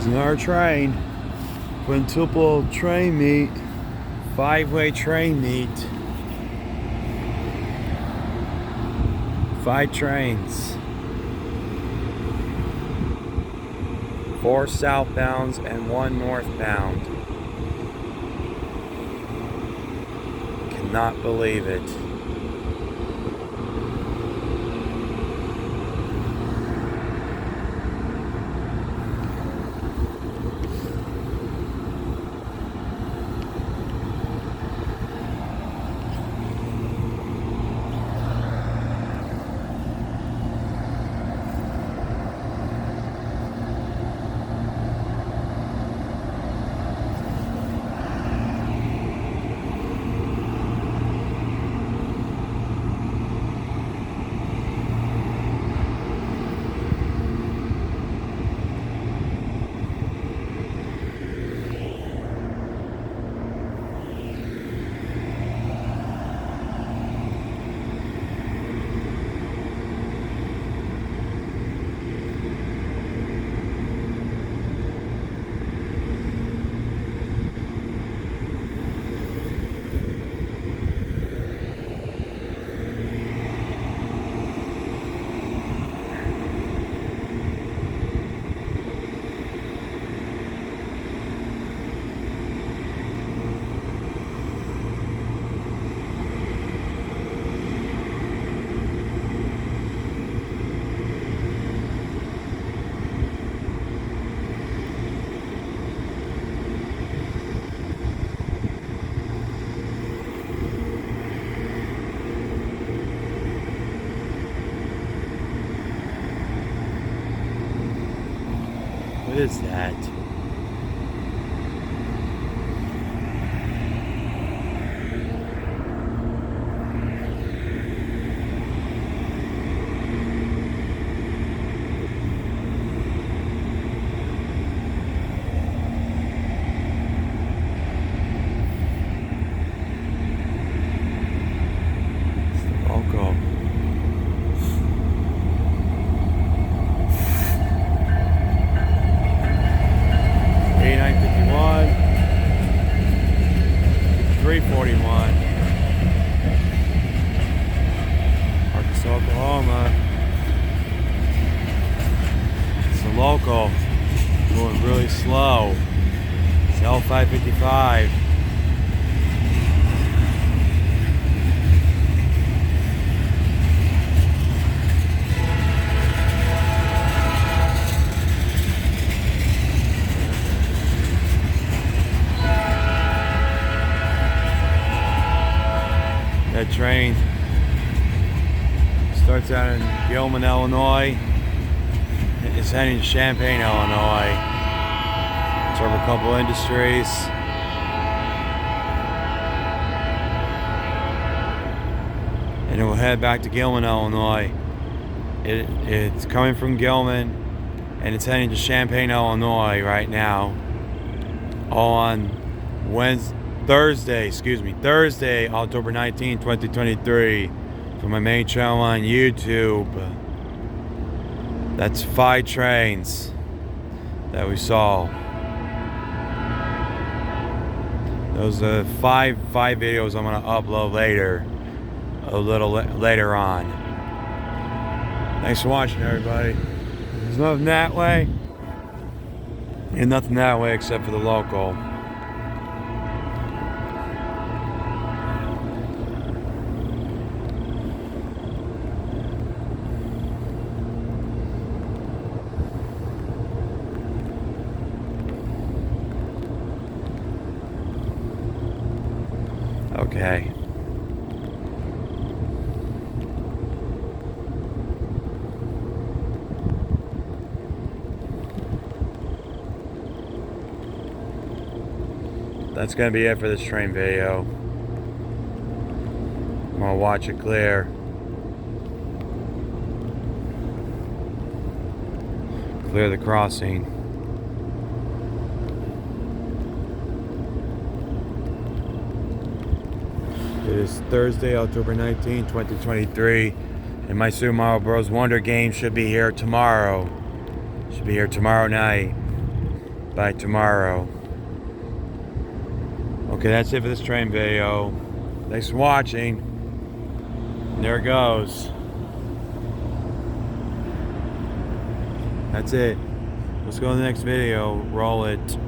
There's another train. Quintuple train meet. 5-way train meet. 5 trains. 4 southbounds and 1 northbound. Cannot believe it. What is that? It's the local. SD70M-2 341 Arkansas, Oklahoma. It's the local going really slow. It's L555. That train starts out in Gilman, Illinois. It's heading to Champaign, Illinois. Serve a couple industries. And it will head back to Gilman, Illinois. It's coming from Gilman and it's heading to Champaign, Illinois right now. On Thursday, October 19, 2023, for my main channel on YouTube. That's 5 trains that we saw. Those are 5 videos I'm gonna upload later, a little later on. Thanks for watching, everybody. There's nothing that way, and nothing that way except for the local. Okay. That's gonna be it for this train video. I'm gonna watch it clear. Clear the crossing. It is Thursday, October 19, 2023, and my Super Mario Bros. Wonder game should be here tomorrow. Should be here tomorrow night. by tomorrow. Okay, that's it for this train video. Thanks for watching. And there it goes. That's it. Let's go to the next video. Roll it.